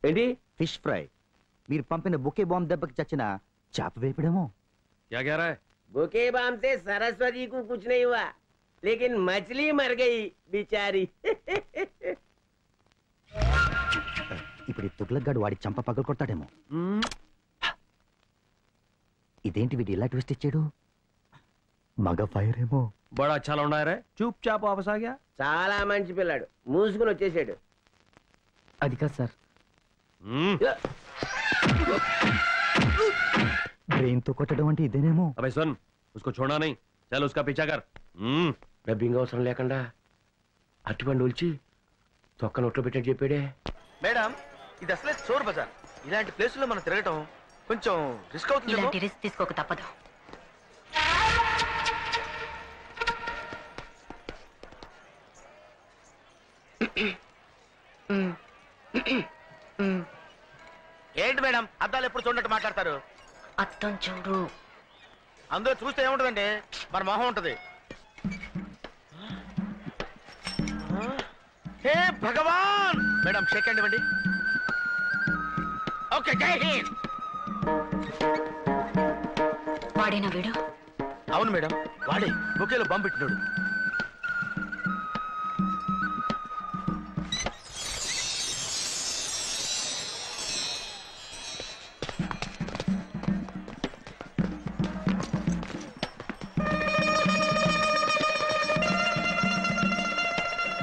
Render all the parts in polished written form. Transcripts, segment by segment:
ఏంటి? Fish fry. మీరు పంపిన బుకే బాంబ్ దెబ్బకి చచ్చిన చేప వేపడేమో. क्या कह रहा है? बुके बम से सरस्वती को कुछ नहीं हुआ, लेकिन मछली मर गई बेचारी। ఇప్పుడు తుగ్లక్గాడు వాడి చంప పగలు కొడతాడేమో. ఇదేంటి వీడు ఇలా ట్విస్ట్ ఇచ్చాడు? మగ ఫైర్ ఏమో. बड़ा अच्छा लौंडा है रे, चुपचाप वापस आ गया. చాలా మంచి పిల్లాడు, మూసుకుని వచ్చేసాడు. అది కాదు సార్, బ్రెయిన్ తో కొట్టడం అంటే ఇదేనేమో. अबे सुन, उसको छोड़ना नहीं, चल उसका पीछा कर. డబ్బింగ్ అవసరం లేకుండా అట్టుబండి ఒలిచి తొక్క నోట్లో పెట్టాడు చెప్పాడే. మేడం, ఇది అసలే చోర్ బజార్. ఇలాంటి ప్లేసుల్లో మనం తిరగటం కొంచెం రిస్క్ అవుతుంది. ఇలాంటి రిస్క్ తీసుకోక తప్పదు. ఏంటి మేడం, అద్దాలు ఎప్పుడు చూడట్టు మాట్లాడతారు? అర్థం చూడు. అందులో చూస్తే ఏముంటదండి, మన మొహం ఉంటది. హే భగవాన్! మేడం షేక్ హ్యాండ్ ఇవ్వండి. ఓకే, జై హింద్. వాడేనా వీడు? అవును మేడం, వాడే బొకేలో బాంబు పెట్టినాడు.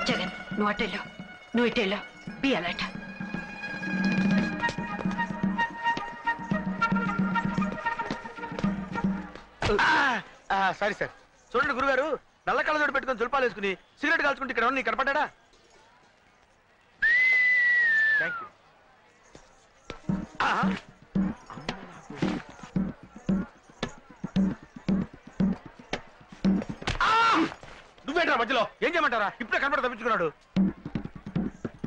జగన్, నువ్వు అటెళ్ళు, నువ్వు ఇటెళ్ళు. Be alert. Sorry sir. చూడండి గురుగారు, నల్ల కళ్ళజోడు పెట్టుకుని తులపాలు వేసుకుని సిగరెట్ కాల్చుకుంటే ఇక్కడ నీకు కనపడ్డా? Thank you. నువ్వేంట్రా మధ్యలో? ఏం చేయమంటారా? ఇప్పుడే కనపడ తప్పించుకున్నాడు.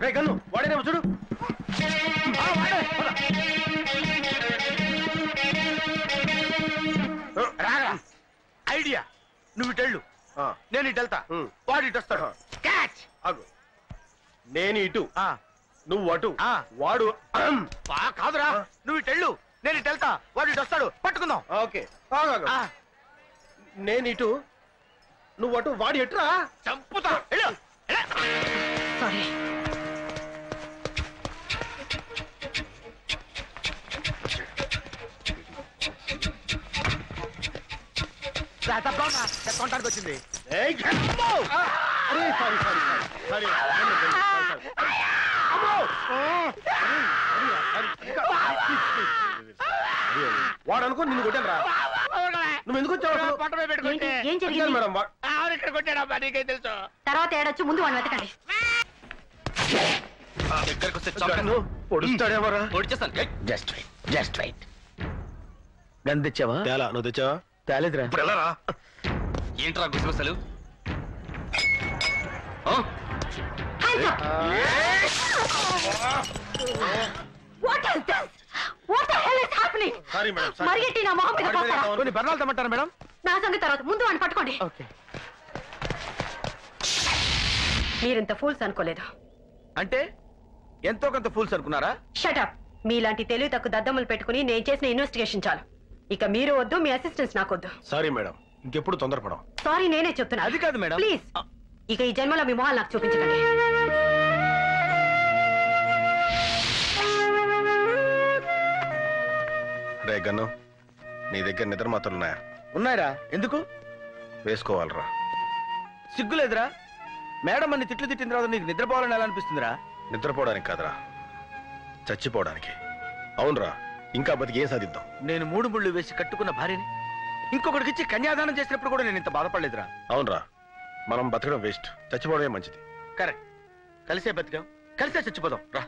రే గన్ను, వాడేనేమో చూడు. రాగా ఐడియా, నువ్వు ఇటెళ్ళు, నేను ఇటు వెళ్తా, వాడు ఇటు వస్తాడు. క్యాచ్. నేను ఇటు, నువ్వు అటు, వాడు కాదురా, నువ్వు ఇటెళ్ళు, నేను ఇటు వెళ్తా, వాడు ఇటు వస్తాడు. పట్టుకుందాం. ఓకే. నేను ఇటు, నువ్వు అటు, వాడు ఎటురా? చంపుతా. సారీ. కొంటానికి వచ్చింది. వాడు అనుకో నిన్ను కొట్టాను రా. నువ్వు ఎందుకు వచ్చావు? ఏం జరిగింది మేడం, ఇక్కడ కొట్టాడమ్మా, నీకేం తెలుసు? తర్వాత ఏడొచ్చు, ముందు వాడిని వెతకండి. దగ్గరకు వస్తే పొడుస్తాడేమోరా. Just right, just right. Gun తెచ్చావా? తేలా. నువ్వు తెచ్చావా? తేలేదురా. ఇప్పుడు వెళ్ళరా. ఏంట్రా గుసగుసలు? What is this? What the hell is happening? Sorry madam, sorry. మరిగెట్టి నా మొహం మీద పోస్తారా? కొన్ని బర్ణాలు తెమ్మంటారా మేడం? నా సంగతి తర్వాత, ముందు వాడిని పట్టుకోండి. ఓకే. మీరింత ఫూల్స్ అనుకోలేదు. అంటే ఎంతో కొంత ఫూల్స్ అనుకున్నారా? షటప్. మీలాంటి తెలివి తక్కువ దద్దమ్మలు పెట్టుకుని నేను చేసిన ఇన్వెస్టిగేషన్ చాలు. ఇక మీరు వద్దు, మీ అసిస్టెన్స్ నాకొద్దు. సారీ మేడం, ఇంకెప్పుడు తొందరపడం. సారీ నేనే చెప్తున్నా. అది కాదు మేడం. ప్లీజ్, ఇక ఈ జన్మలో మీ మొహాలు నాకు చూపించకండి. రే గన్ను, నీ దగ్గర నిద్ర మాత్రలు ఉన్నాయా? ఉన్నాయరా. ఎందుకు? వేసుకోవాలరా. సిగ్గులేదురా? మేడం అన్ని తిట్లు తిట్టిన తర్వాత నీకు నిద్రపోవాలని ఎలా అనిపిస్తుందిరా? నిద్రపోవడానికి కాదురా, చచ్చిపోవడానికి. అవునరా, ఇంకా బతికి ఏం సాధిద్దాం? నేను 3 ముళ్ళు వేసి కట్టుకున్న భార్యని ఇంకొకటికి ఇచ్చి కన్యాదానం చేసినప్పుడు కూడా నేను ఇంత బాధపడలేదురా. అవునరా, మనం బతకడం వేస్ట్, చచ్చిపోవడమే మంచిది. కరెక్ట్. కలిసే బతికాం, కలిసే చచ్చిపోదాం. రా.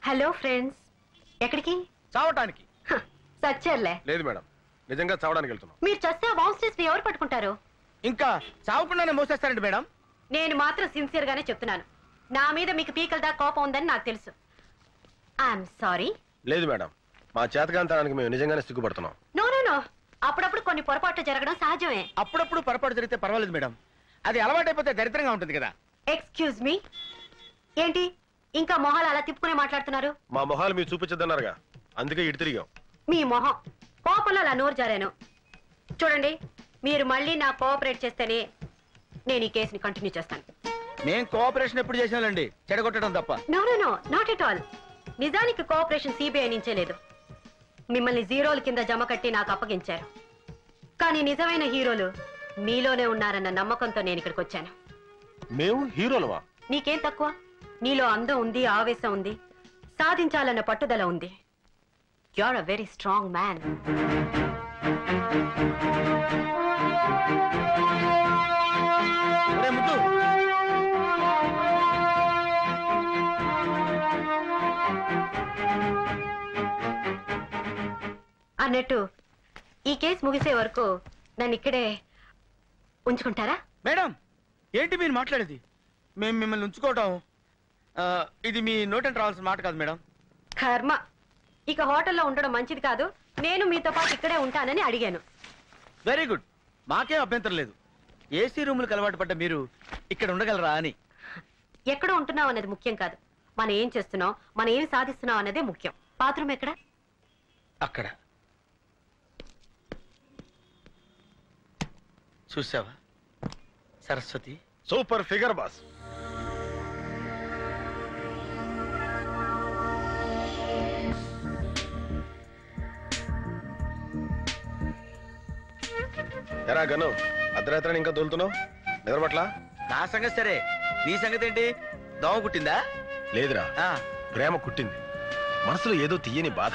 Hello friends. ఎక్కడికి? చావటానికి. సచ్చేర్లే. లేదు మేడం, నిజంగా చావడానికి వెళ్తున్నాం. మీరు చస్తే వాన్స్టేస్ ఎవరు పట్టుకుంటారు? ఇంకా చావకుండానే మోసేస్తారండి మేడం. నేను మాత్రం సిన్సియర్ గానే చెప్తున్నాను. నా మీద మీకు పీకల దాకా కోపం ఉందని నాకు తెలుసు. I'm sorry. లేదు మేడం, మా చేతకాంతానికి మేము నిజంగానే సిగ్గుపడుతున్నాం. నో నో నో, అప్పుడప్పుడు కొన్ని పొరపాట్లు జరగడం సహజమే. అప్పుడప్పుడు పొరపాటు జరిగితే పర్వాలేదు మేడం, అది అలవాటైపోతే దరిద్రంగా ఉంటుంది కదా. ఎక్స్క్యూజ్ మీ, ఏంటి ఇంకా మొహాలు అలా తిప్పుకునే మాట్లాడుతున్నారు? మా మొహాలు మీరు చూపించద్దన్నారుగా, అందుకే ఇటు తిరిగాం. మీ మొహం కోపంలో అలా నోరు జారాను. చూడండి, మీరు మళ్ళీ నా కోఆపరేట్ చేస్తేనే నేను ఈ కేసుని కంటిన్యూ చేస్తాను. మేం కోఆపరేషన్ ఎప్పుడు చేసానండి, చెడగొట్టడం తప్ప. No no no, not at all. నిజానికి కోఆపరేషన్ సిబిఐ నుంచే లేదు. మిమ్మల్ని జీరోల కింద జమ కట్టి నాకు అప్పగించారు. కానీ నిజమైన హీరోలు మీలోనే ఉన్నారన్న నమ్మకంతో నేను ఇక్కడికి వచ్చాను. మేము హీరోలవా? నీకేం తక్కువ? నీలో అందం ఉంది, ఆవేశం ఉంది, సాధించాలన్న పట్టుదల ఉంది. You are a very strong man. అన్నట్టు ఈ కేసు ముగిసే వరకు నన్ను ఇక్కడే ఉంచుకుంటారా? మేడం, ఏంటి మీరు మాట్లాడేది? మేము మిమ్మల్ని ఉంచుకోవటం ఇది మీ నోటెంట్ రావాల్సిన మాట కాదు మేడం. కర్మ, ఇక హోటల్లో ఉండడం మంచిది కాదు. నేను మీతో పాటు ఇక్కడే ఉంటానని అడిగాను. వెరీ గుడ్, మాకేం అభ్యంతరం లేదు. ఏసీ రూములకు అలవాటు పడ్డ మీరు ఇక్కడ ఉండగలరా అని. ఎక్కడ ఉంటున్నావు అనేది ముఖ్యం కాదు, మనం ఏం చేస్తున్నాం, మనం ఏం సాధిస్తున్నాం అన్నదే ముఖ్యం. బాత్రూమ్ ఎక్కడ? అక్కడ. చూసావా సరస్వతి? Super figure boss. ఎరా గను, అర్ధరాత్రి ఇంకా దొలుతున్నావు? నిద్రపట్ల? నా సంగతి సరే, నీ సంగతి ఏంటి? దోమ కుట్టిందా? లేదురా, ప్రేమ కుట్టింది. మనసులో ఏదో తీయని బాధ.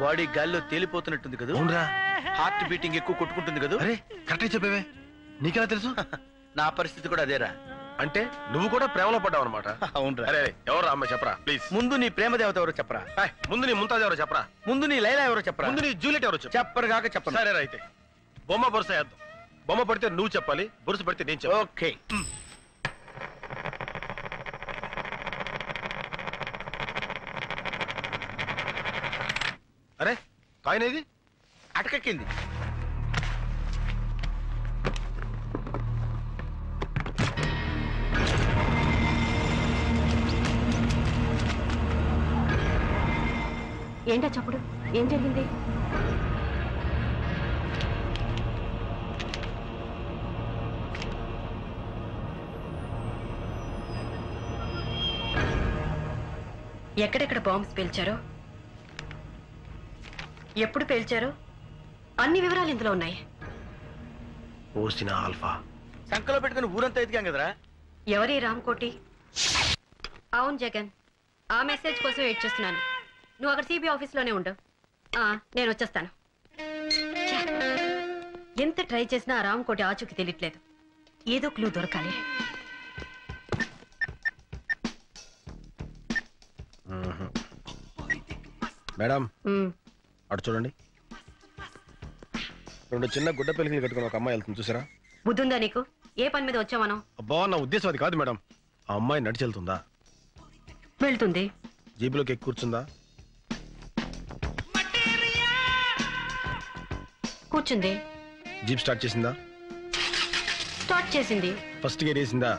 బాడీ గాల్లో తేలిపోతున్నట్టుంది కదా? అవునరా. హార్ట్ బీటింగ్ ఎక్కువ కొట్టుకుంటుంది కదా? అరే కరెక్టే చెప్పేవే, నీకెలా తెలుసు? నా పరిస్థితి కూడా అదేరా. అంటే నువ్వు కూడా ప్రేమలో పడ్డావు అనమాట? అవునరా. అరే ఎవరు అమ్మాయి చెప్పరా ప్లీజ్. ముందు నీ ప్రేమ దేవత ఎవరో చెప్పరా. ముందు నీ ముంతాజ్ ఎవరో చెప్పరా. ముందు నీ లైలా ఎవరో చెప్పరా. ముందు నీ జూలియట్ ఎవరో చెప్పరు కాక చెప్పరు. సరే అయితే బొమ్మ బొరుస వేద్దాం. బొమ్మ పడితే నువ్వు చెప్పాలి, బొరుస పడితే నేను చెప్పాలి. ఓకే. అరే కాయిన్ ఏది? అటకెక్కింది. ఏంటో చప్పుడు, ఏం జరిగింది? ఎక్కడెక్కడ బాంబ్స్ పేల్చారో, ఎప్పుడు పేల్చారో అన్ని వివరాలు ఇందులో ఉన్నాయి. ఓసిన ఆల్ఫా. సంకలో పెట్టుకుని ఊరంతా ఎదిగాం కదరా. ఎవరి రామ్కోటి? అవును జగన్, ఆ మెసేజ్ కోసం వెయిట్ చేస్తున్నాను. నువ్వు అక్కడ సిబిఐ ఆఫీస్లోనే ఉండు. నేను వచ్చేస్తాను. ఛే, ఎంత ట్రై చేసినా ఆ రామ్కోటి ఆచూకి తెలియట్లేదు. ఏదో క్లూ దొరకాలి. మేడం అటు చూడండి, రెండు చిన్న గుడ్డ పెళ్లికి కట్టుకుని ఒక అమ్మాయి వెళ్తుంది, చూసారా? బుద్ధుందా నీకు? ఏ పని మీద వచ్చా మనం? అబ్బా, నా ఉద్దేశం అది కాదు మేడం. ఆ అమ్మాయి నడిచి వెళ్తుందా? వెళ్తుంది. జీబులోకి ఎక్కి కూర్చుందా? కూర్చుంది. జీప్ స్టార్ట్ చేసిందా? స్టార్ట్ చేసింది. ఫస్ట్ గేర్ వేసిందా?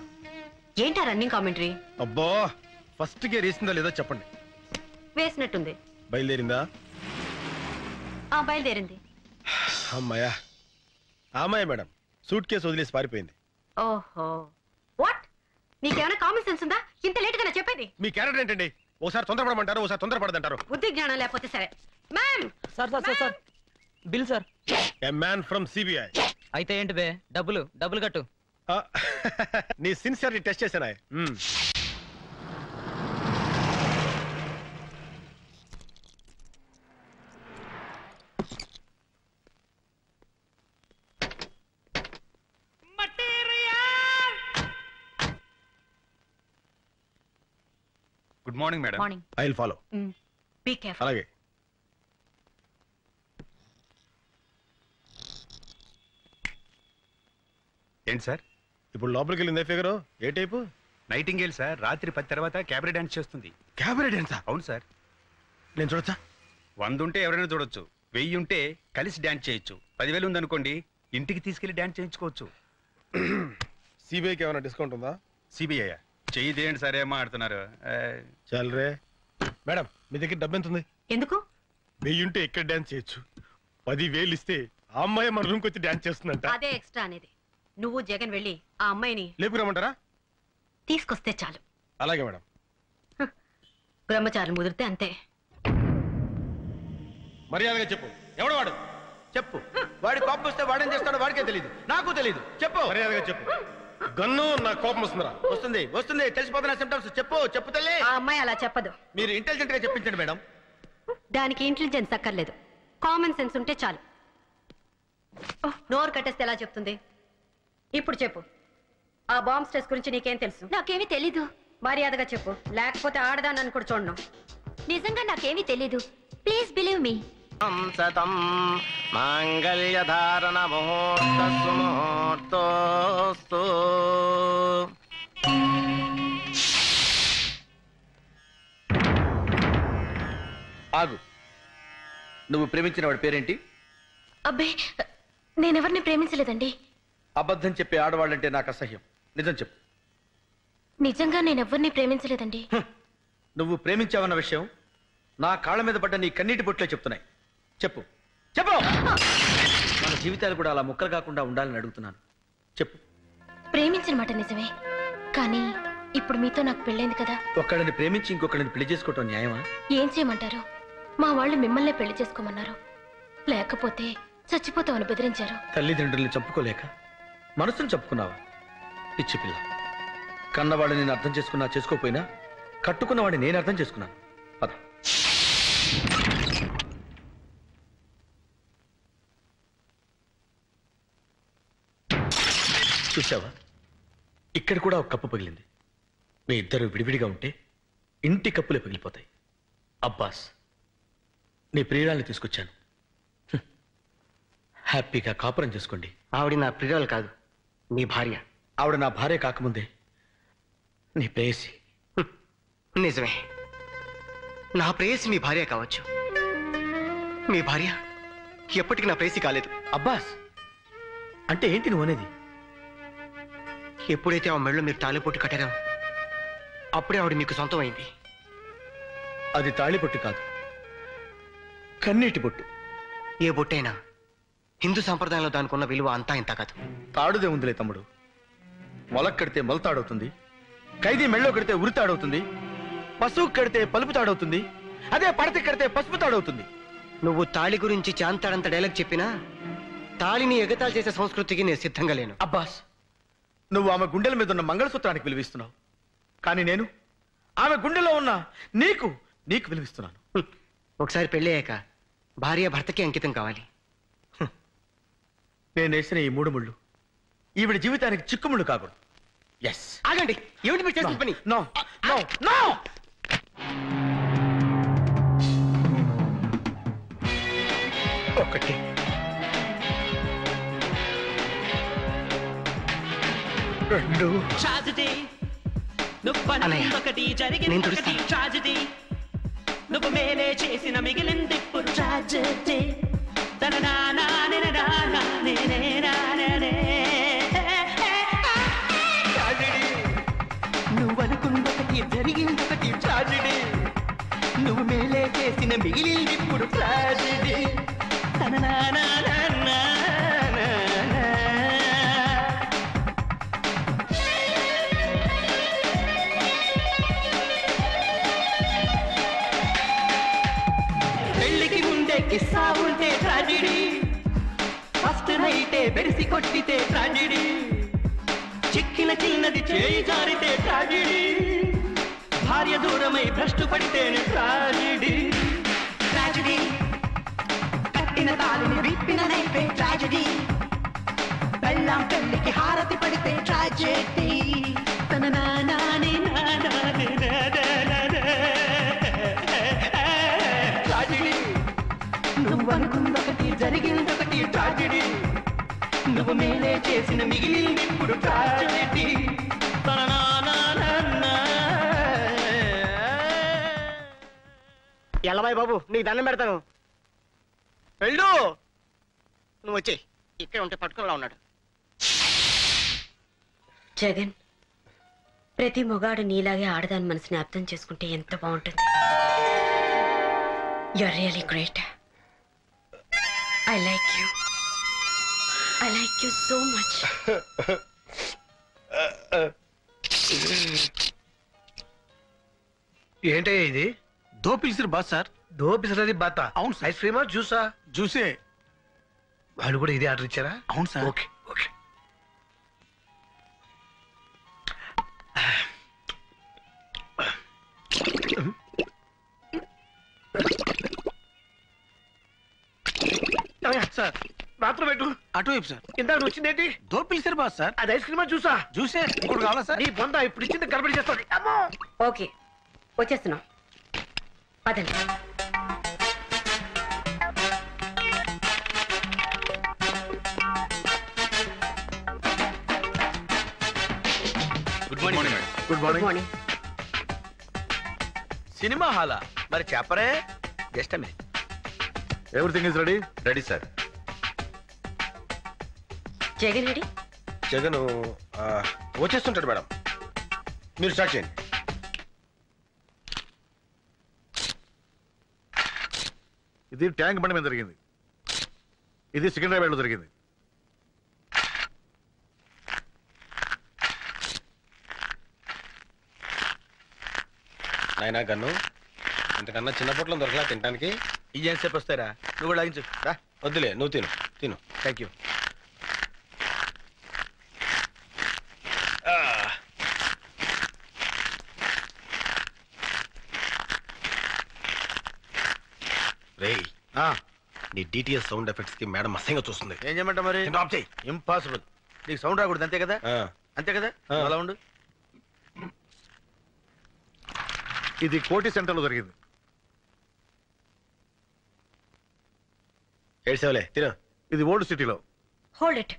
ఏంటా రన్నింగ్ కామెంటరీ? అబ్బా, ఫస్ట్ గేర్ వేసిందా లేదో చెప్పండి. వేసినట్టుంది. బయలుదేరిందా? బయలుదేరింది. అమ్మాయా, ఆ అమ్మాయి మేడం సూట్ కేసు వదిలేసి పారిపోయింది. ఓహో, వాట్? నీకేమైనా కామన్ సెన్స్ ఉందా? ఇంత లేట్ గా చెప్పేది? మీ క్యారెక్టర్ ఏంటండి? ఓసారి తొందరపడమంటారు, ఓసారి తొందరపడదంటారు. బుద్ధి జ్ఞానం లేకపోతే సరే. Ma'am, sir sir sir sir bill sir. A man from CBI. అయితే ఏంటి బే, డబ్బులు కట్టు. నీ సిన్సియర్ని టెస్ట్ చేశానా? Good morning madam. Morning. I will follow. Be careful. అలాగే. ఏంటి సార్? ఇప్పుడు లోపలికి వెళ్ళిందే ఫిగరు ఏ టైపు? Nightingale sir. రాత్రి 10 తర్వాత క్యాబరే డాన్స్ చేస్తుంది. క్యాబరే డాన్సా? అవును సార్. నేను చూడొచ్చా? 100 ఉంటే ఎవరైనా చూడొచ్చు, 1000 ఉంటే కలిసి డాన్స్ చేయొచ్చు, 10,000 ఉందనుకోండి ఇంటికి తీసుకెళ్లి డాన్స్ చేయించుకోవచ్చు. సిబిఐకి ఏమైనా డిస్కౌంట్ ఉందా? సిబిఐ చెయ్యి దేంటి సరే మాడుతున్నారు చాలరే మేడం మీ దగ్గర డబ్బు ఎంత ఉంది? ఎందుకు? 1000 ఉంటే ఎక్కడ డాన్స్ చేయొచ్చు. 10,000 ఇస్తే ఆ అమ్మాయి మన రూమ్కి వచ్చి డాన్స్ చేస్తుందంట. అదే ఎక్స్ట్రా అనేది. నువ్వు జగన్ వెళ్ళి ఆ అమ్మాయిని లేపుకురమ్మంటారా? తీసుకొస్తే చాలు. అలాగే మేడం. బ్రహ్మచారులు ముదిరితే అంతే. మర్యాదగా చెప్పు, ఎవడు వాడు? చెప్పు. వాడి కోపం వస్తే వాడేం చేస్తాడో వాడికే తెలియదు, నాకు తెలియదు. చెప్పు. మర్యాదగా చెప్పు. గన్ను నా కోపం వస్తుందిరా. వస్తుంది వస్తుంది, తెలిసిపోతున్న సిమ్టమ్స్. చెప్పు చెప్పు తల్లి. ఆ అమ్మాయి అలా చెప్పదు. మీరు ఇంటెలిజెంట్ గా చెప్పించండి మేడం. దానికి ఇంటెలిజెన్స్ అక్కర్లేదు, కామన్ సెన్స్ ఉంటే చాలు. నోరు కట్టేస్తే ఎలా చెప్తుంది? ఇప్పుడు చెప్పు, ఆ బాంబ్ స్ట్రెస్ గురించి నీకేం తెలుసు? నాకేమీ తెలీదు. మర్యాదగా చెప్పు, లేకపోతే ఆడదానని కూడా చూడను. నిజంగా నాకేమీ తెలీదు. Please believe me. సతం మాంగళ్యధారణ ముహూర్తోస్తు. ఆగు. నువ్వు ప్రేమించిన వాడి పేరేంటి? అబ్బే, నేనెవరిని ప్రేమించలేదండి. అబద్ధం చెప్పే ఆడవాళ్ళంటే నాకు అసహ్యం. నిజం చెప్పు. నిజంగా నేనెవ్వరిని ప్రేమించలేదండి. నువ్వు ప్రేమించావన్న విషయం నా కాళ్ళ మీద పడ్డ నీ కన్నీటి బొట్లే చెప్తున్నాయి. చెప్పు చెప్పు. మన జీవితాలు కూడా అలా ముక్కలు కాకుండా ఉండాలని అడుగుతున్నాను. చెప్పు. ప్రేమించిన మాట నిజమే, కానీ ఇప్పుడు మీతో నాకు పెళ్ళైంది కదా. ఒక్కడిని ప్రేమించి ఇంకొకడిని పెళ్లి చేసుకోవటం న్యాయమా? ఏం చేయమంటారు? మా వాళ్ళు మిమ్మల్నే పెళ్లి చేసుకోమన్నారు, లేకపోతే చచ్చిపోతామని బెదిరించారు. తల్లిదండ్రుల్ని చంపుకోలేక మనసును చంపుకున్నావా? పిచ్చి పిల్ల. కన్నవాడిని నేను అర్థం చేసుకున్నా చేసుకోపోయినా కట్టుకున్నవాడిని నేను అర్థం చేసుకున్నాను. పద. చూసావా, ఇక్కడ కూడా ఒక కప్పు పగిలింది. మీ ఇద్దరు విడివిడిగా ఉంటే ఇంటి కప్పులే పగిలిపోతాయి. అబ్బాస్, నీ ప్రియురాల్ని తీసుకొచ్చాను. హ్యాపీగా కాపురం చేసుకోండి. ఆవిడ నా ప్రియురాలు కాదు, నీ భార్య. ఆవిడ నా భార్య కాకముందే నీ ప్రేయసి. నిజమే, నా ప్రేయసి మీ భార్య కావచ్చు. మీ భార్య ఎప్పటికీ నా ప్రేయసి కాలేదు. అబ్బాస్, అంటే ఏంటి నువ్వు అనేది? ఎప్పుడైతే ఆ మెళ్ళో మీరు తాళిపోటు కట్టారో అప్పుడే ఆవిడ మీకు సొంతం అయింది. అది తాళిబొట్టు కాదు, కన్నీటి బొట్టు. ఏ బొట్టైనా హిందూ సంప్రదాయంలో దానికి ఉన్న విలువ అంతా ఇంత కాదు. తాడుదే ఉందిలే తమ్ముడు. మొలక్ కడితే మొలతాడవుతుంది, ఖైదీ మెళ్ళో కడితే ఉరితాడవుతుంది, పశువు కడితే పలుపు తాడవుతుంది, అదే పడత కడితే పసుపు తాడవుతుంది. నువ్వు తాళి గురించి చాంతాడంత డైలాగ్ చెప్పినా తాళిని ఎగతాళి చేసే సంస్కృతికి నేను సిద్ధంగా లేను. అబ్బాస్, నువ్వు ఆమె గుండెల మీద ఉన్న మంగళసూత్రానికి విలువిస్తున్నావు, కానీ నేను ఆమె గుండెలో ఉన్న నీకు విలువిస్తున్నాను. ఒకసారి పెళ్ళయ్యాక భార్య భర్తకి అంకితం కావాలి. నేను వేసిన ఈ 3 ముళ్ళు ఈవిడ జీవితానికి చిక్కుముళ్ళు కాకూడదు. ఎస్. ఆగండి, ఏమిటి మీరు చేసిన పని? No no no. ఒకటి, 2. నేను తుడుస్తాను. నువ్వు మేలే చేసిన మిగిలింది ఇప్పుడు ట్రాజెడీ. నువ్వు అనుకున్నొకటి జరిగిందొకటి ట్రాజెడీ. నువ్వు మేలే చేసిన మిగిలింది ఇప్పుడు ట్రాజెడీ. పెళ్లికి ముందే కిస్సా ఉంటే ట్రాజెడీ, ఫస్ట్ నైటే బెరిసి కొట్టితే ట్రాజెడీ, చిక్కిన చిన్నది చేయి జారితే ట్రాజెడీ, భార్య దూరమై భ్రష్టు పడితేనే ట్రాజెడీ. ట్రాజెడీ, కట్టిన తాళిని విప్పిన నైపే ట్రాజెడీ, బెల్లం పెళ్లికి హారతి పడితే ట్రాజెడీ. తన నానాని నానాని ట్రాజెడీ. నువ్వు అనుకున్నొకటి జరిగిందొకటి ట్రాజెడీ. నువ్వు మేలే చేసిన మిగిలింది ఇప్పుడు ట్రాజెడీ. ఎల్లబాయ్ బాబు, నీకు దండం పెడతాను. వెళ్ళు. నువ్వు వచ్చే ఇక్కడ ఉంటే పట్టుకునేలా ఉన్నాడు. జగన్, ప్రతి మొగాడు నీలాగే ఆడదాని మనసుని అర్థం చేసుకుంటే ఎంత బాగుంటుంది. You are really great. I like you. I like you so much. ఏంటయ్యా ఇది? దో పిలిచిరు బాస్ సార్. దో పిసరది బాత. అవును సార్. ఐస్ క్రీమా జ్యూసా? జ్యూసే. వాళ్ళు కూడా ఇదే ఆర్డర్ ఇచ్చారా? అవును సార్. Okay okay. సార్ రాత్రి పెట్టు. అటువైపు సార్. ఇందాక వచ్చిందేంటి? దో పిలిచిరు బాస్ సార్. అది ఐస్ క్రీమా జ్యూసా? జ్యూసే. ఇప్పుడు కావాలా సార్? నీ బొంద ఇప్పుడు ఇచ్చింది గడబడి చేస్తుంది. అమ్మో. ఓకే, వచ్చేస్తున్నాం. పదండి. Good morning madam. Good good morning. Cinema హాలా? మరి చెప్పరే. Just minute. Everything is ready. Ready sir. Jagan ready? Jagan వచ్చేస్తుంటాడు మేడం. మీరు స్టార్ట్ చేయండి. ఇది ట్యాంక్ బండి మీద జరిగింది. ఇది సికింద్రాబాద్లో జరిగింది. నాయనా గన్ను, ఇంతకన్నా చిన్న పొట్లం దొరకలా తినడానికి? ఇదేం సేపు వస్తారా? నువ్వు కూడా లాగించు. రా, వద్దులే, నువ్వు తిను తిను. Thank you. రేయ్, నీ డిటిఎస్ సౌండ్ ఎఫెక్ట్స్ కి మేడం అసహ్యంగా చూస్తుంది. ఏం చేయమంటా మరి? ఆఫ్ చేయి. ఇంపాసిబుల్. నీకు సౌండ్ రాకూడదు, అంతే కదా? అంతే కదా? అలా ఉండు. ఇది కోటి సెంటర్లో జరిగింది. ఏడ్సేవలే, తిను. ఇది ఓల్డ్ సిటీలో. Hold it.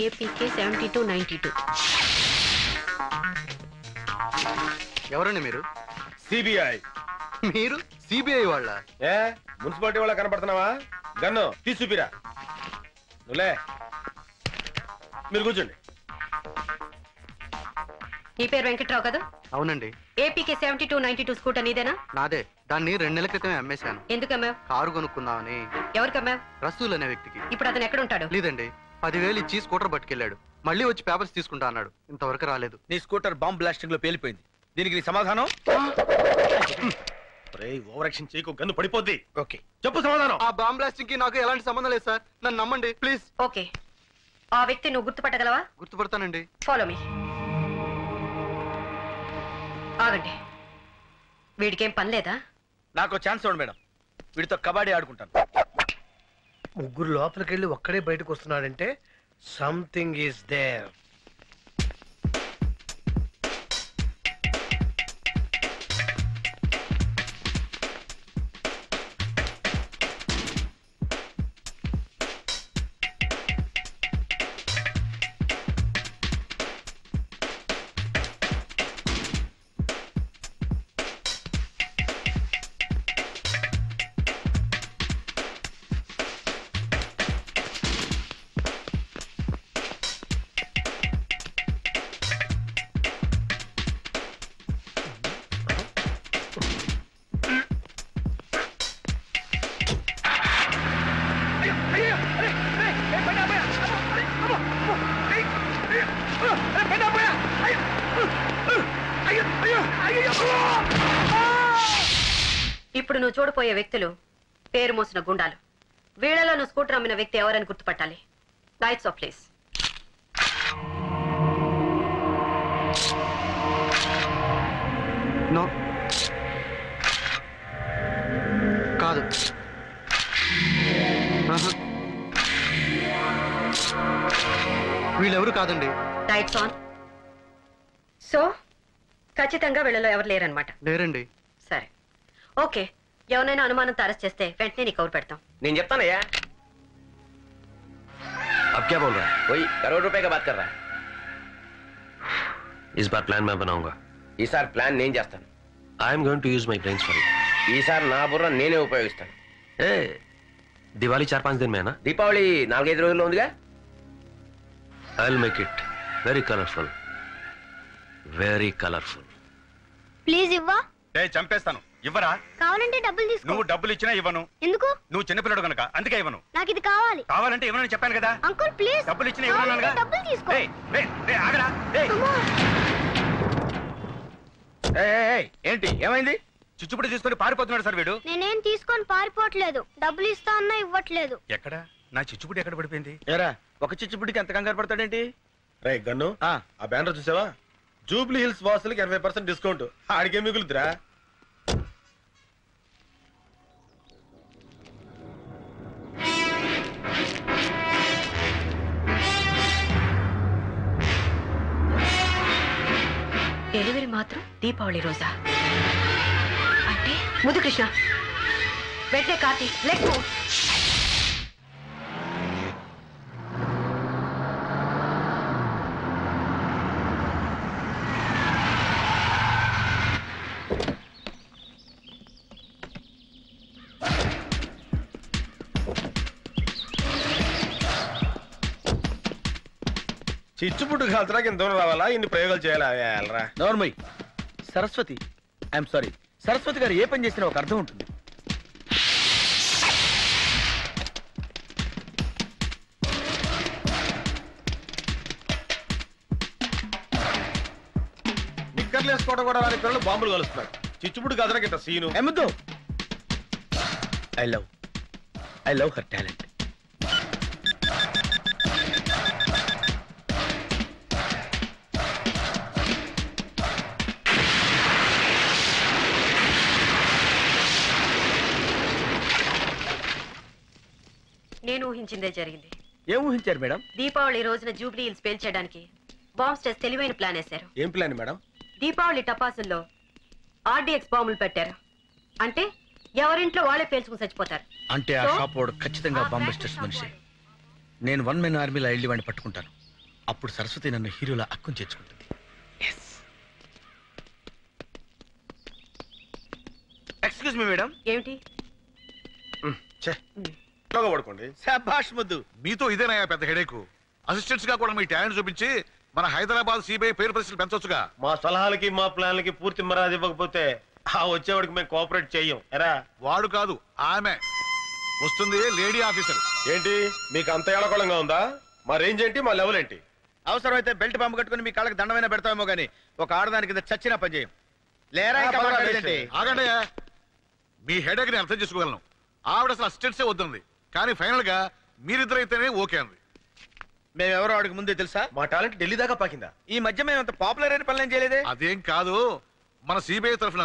ఏపీకే 7292. ఎవరండి మీరు? సిబిఐ. మీరు సిబిఐ వాళ్ళ? ఏ మున్సిపాలిటీ వాళ్ళ కనపడుతున్నావా? గన్ను తీసుపిరా. నువ్వులే, మీరు కూర్చోండి. నీ పేరు వెంకట్రావు కదా? అవునండి. ఏపీకే 7292 స్కూటర్ నీదేనా? నాదే. దాన్ని 2 నెలల క్రితమే అమ్మేశాను. ఎందుకు అమ్మావు? కారు కొనుక్కుందామని. ఎవరికి అమ్మావు? రసూల్ అనే వ్యక్తికి. ఇప్పుడు అతను ఎక్కడ ఉంటాడు? లేదండి, 10,000 ఇచ్చి స్కూటర్ పట్టుకెళ్ళాడు. మళ్ళీ వచ్చి పేపర్స్ తీసుకుంటా అన్నాడు. ఇంతవరకు రాలేదు. నీ స్కూటర్ బాంబ్ బ్లాస్టింగ్ లో పేలిపోయింది. దీనికి నీ సమాధానం? ఓవర్ యాక్షన్ చేయకు, గన్ను పడిపోద్ది. ఓకే, చెప్పు సమాధానం. ఆ బాంబ్ బ్లాస్టింగ్ కి నాకు ఎలాంటి సంబంధం లేదు సార్. నన్ను నమ్మండి ప్లీజ్. ఓకే, ఆ వ్యక్తి నువ్వు గుర్తుపట్టగలవా? గుర్తుపడతానండి. Follow me. ఆగండి, వీడికేం పని లేదా? నాకు ఛాన్స్ ఇవ్వండి మేడం. వీడితో కబడ్డీ ఆడుకుంటాను. ముగ్గురు లోపలికి వెళ్ళి ఒక్కడే బయటకు వస్తున్నాడంటే సంథింగ్ ఈస్ దేర్. ఇప్పుడు నువ్వు చూడపోయే వ్యక్తులు పేరు మోసిన గుండాలు. వీళ్ళలో నువ్వు స్కూటర్ అమ్మిన వ్యక్తి ఎవరని గుర్తుపట్టాలి. Lights off please. నో, కాదు. వీళ్ళెవరు కాదండి. Lights on. సో ఖచ్చితంగా వీళ్ళలో ఎవరు లేరనమాట? లేరండి. సరే, ఓకే. ఎవరైనా అనుమానంతో అరెస్ట్ చేస్తే వెంటనే నీకు కౌరు పెడతాం. నేను చెప్తానయ్యా. अब क्या बोल रहा है? वही करोड़ रुपए का बात कर रहा है. इस बार प्लान मैं बनाऊंगा. ఈసారి ప్లాన్ నేను చేస్తాను. I am going to use my brains for it. ఈసారి నా బుర్ర నేనే ఉపయోగిస్తాను. దివాళీ 4-5 दिन में है ना? దీపావళి 4-5 రోజుల్లో ఉందిగా. I'll make it very colorful. Very colorful. Please ఇవ్వా. చంపేస్తాను. ఇవ్వరా? కావాలంటే డబ్బులు తీసుకో. నువ్వు డబ్బులు ఇచ్చినా ఇవ్వను. ఎందుకు? నువ్వు చిన్నపిల్లడు కనుక అందుకే ఇవ్వను. నాకు ఇది కావాలి. కావాలంటే ఇవ్వనని చెప్పాను కదా. Uncle please. డబ్బులు ఇచ్చినా ఇవ్వనుగా. డబ్బులు తీసుకో. ఆగరా. ఏంటి ఏమైంది? చిచ్చుపుడి తీసుకొని పారిపోతున్నాడు సార్ వీడు. నేనేం తీసుకొని పారిపోవట్లేదు. డబ్బులు ఇస్తా అన్నా ఇవ్వట్లేదు. ఎక్కడ నా చిచ్చుపుడి ఎక్కడ పడిపోయింది? ఏరా ఒక చిచ్చుపుడికి ఎంత కంగారు పడతాడేంటి? రే గన్ను, ఆ బ్యానర్ చూసావా? జూబ్లీ హిల్స్ వాసులకి 80% డిస్కౌంట్. ఆడికే మిగులుతురా. డెలివరీ మాత్రం దీపావళి రోజా? అంటే ముదు కృష్ణ వెంటనే కార్తీ లెట్ గో. చిచ్చుపుట్టు కాల్చడానికి ఇంత దూరం రావాలా? ఇన్ని ప్రయోగాలు చేయాలా? నోర్మయ్. సరస్వతి, ఐఎమ్ సారీ, సరస్వతి గారు ఏ పని చేసినా ఒక అర్థం ఉంటుంది. నిక్కర్లు వేసుకోవడం కూడా వారి పిల్లలు బాంబులు కలుస్తున్నారు. చిచ్చుపుట్టు కాల్చడానికి ఇంత సీను ఏమద్దు. I love her talent. నేను ఊహించిందే జరిగింది. ఏం ఊహించారు మేడం? దీపావళి రోజున జూబ్లీ హిల్స్ పేల్చేయడానికి బాంబ్స్ టెస్ట్ తెలివైన ప్లాన్ వేశారు. ఏం ప్లాన్ మేడం? దీపావళి టపాసుల్లో ఆర్డీఎక్స్ బాంబులు పెట్టారు. అంటే ఎవరింట్లో వాళ్ళే పేల్చుకుని చచ్చిపోతారు. అంటే ఆ షాప్ వాడు ఖచ్చితంగా బాంబస్టర్స్ మనిషి. నేను 1 మెన్ ఆర్మీలో వెళ్ళి వాడిని పట్టుకుంటాను. అప్పుడు సరస్వతి నన్ను హీరోలా అక్కుని చేర్చుకుంటుంది. Excuse me madam. ఏమిటి? పడుకోండి. శభాష్ ముద్దు. మీతో ఇదేనయ్యా పెద్ద హెడేకు. అసిస్టెంట్స్ గా కూడా మీ టాలెంట్ చూపించి మన హైదరాబాద్ సిబిఐ పేరు ప్రశ్నలు పెంచొచ్చుగా. మా సలహాలకి మా ప్లాన్లకి పూర్తి మర్యాద ఇవ్వకపోతే ఆ వచ్చేవాడికి మేము కోఆపరేట్ చెయ్యం. ఎరా వాడు కాదు ఆమె వస్తుంది, లేడీ ఆఫీసర్. ఏంటి మీకు అంత ఏడకోళంగా ఉందా? మా రేంజ్ ఏంటి, మా లెవెల్ ఏంటి? అవసరమైతే బెల్ట్ బాంబు కట్టుకుని మీ కాళ్ళకి దండమైనా పెడతామేమో గానీ ఒక ఆడదానికి కింద చచ్చినా పని చేయం. లేరా ఇంకా మాట్లాడేదేంటి? ఆగండి. మీ హెడేక్ ని అర్థం చేసుకోగలను. ఆవిడ అసలు అసిస్టెంట్సే వద్దంది, కానీ ఫైనల్ గా మీరిద్దరైతేనే ఓకే అంది. మేమెవరో ఆడికి ముందే తెలుసా? మా టాలెంట్ ఢిల్లీ దాకా పాకిందా? ఈ మధ్య మేము అంత పాపులర్ అయిన పనులు ఏం చేయలేదే. అదేం కాదు, మన సిబిఐ తరఫున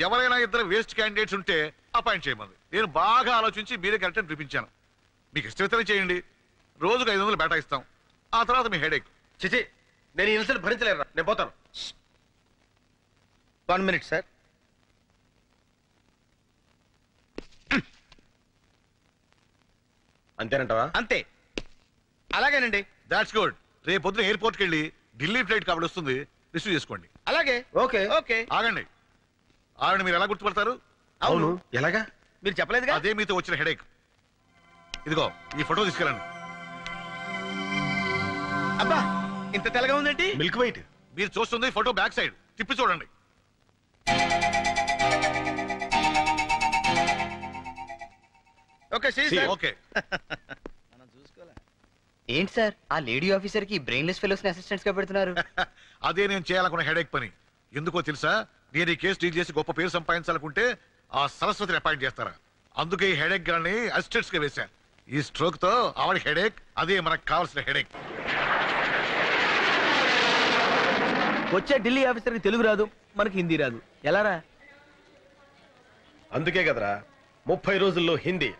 ఎవరైనా ఇద్దరు వేస్ట్ క్యాండిడేట్స్ ఉంటే అపాయింట్ చేయమంది. నేను బాగా ఆలోచించి మీరే కరెక్ట్ అని చూపించాను. మీకు ఇష్టమైతేనే చేయండి. రోజుకు 500 బేటా ఇస్తాం. ఆ తర్వాత మీ హెడేక్. చిచి, నేను ఈ ఇన్సల్ట్ భరించలేరా. నేను పోతాను. 1 minute సార్. అంతేనంటావా? అంతే. అలాగేనండి. That's good. రేపు పొద్దున ఎయిర్పోర్ట్కి వెళ్ళి ఢిల్లీ ఫ్లైట్ కాబట్టి వస్తుంది, రిసీవ్ చేసుకోండి. అలాగే. Okay okay. ఆగండి. ఆవిడ మీరు ఎలా గుర్తుపడతారు? అవును, ఎలాగా? మీరు చెప్పలేదుగా. అదే మీతో వచ్చిన హెడేక్. ఇదిగో ఈ ఫోటో తీసుకెళ్ళండి. అబ్బా, ఇంత తెల్లగా ఉందేంటి? Milk white. మీరు చూస్తుంది ఫోటో బ్యాక్ సైడ్, తిప్పి చూడండి. Okay okay. ఏంటి సార్ ఆ లేడీ ఆఫీసర్ కి బ్రెయిన్లెస్ ఫెలోస్ ని అసిస్టెంట్స్ గా పెడుతున్నారు? అదే నేను చేయాలనుకున్న హెడేక్ పని. ఎందుకో తెలుసా? నేను ఈ కేసు డీల్ చేసి గొప్ప పేరు సంపాదించాలనుకుంటే ఆ సరస్వతిని అపాయింట్ చేస్తారా? అందుకే ఈ హెడేక్ గాని అసిస్టెంట్స్ గా వేశా. ఈ స్ట్రోక్ తో ఆవిడ హెడేక్, అదే మనకు కావాల్సిన హెడేక్. వచ్చే ఢిల్లీ ఆఫీసర్ కి తెలుగు రాదు, మనకి హిందీ రాదు. ఎలారా? అందుకే కదరా 30 రోజుల్లో హిందీ.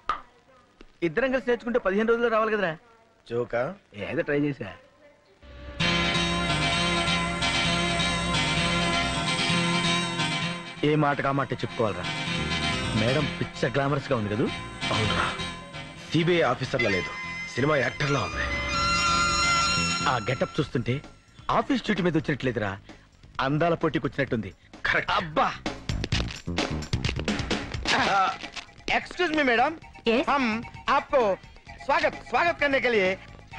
ఇద్దరం కలిసి నేర్చుకుంటే 15 రోజుల్లో రావాలి కదరా. జోకా? ఏదో ట్రై చేశా. ఏ మాట కా మాట చెప్పుకోవాలరా. మేడం పిచ్చ గ్లామరస్ గా ఉంది కదా. అవునరా, సిబిఐ ఆఫీసర్లా లేదు, సినిమా యాక్టర్లా ఉంది. ఆ గెటప్ చూస్తుంటే ఆఫీస్ డ్యూటీ మీద వచ్చినట్లేదురా, అందాల పోటీకి వచ్చినట్టుంది. కరెక్ట్. అబ్బా, एक्सक्यूज मी मैडम, Yes? हम आपको स्वागत स्वागत करने के लिए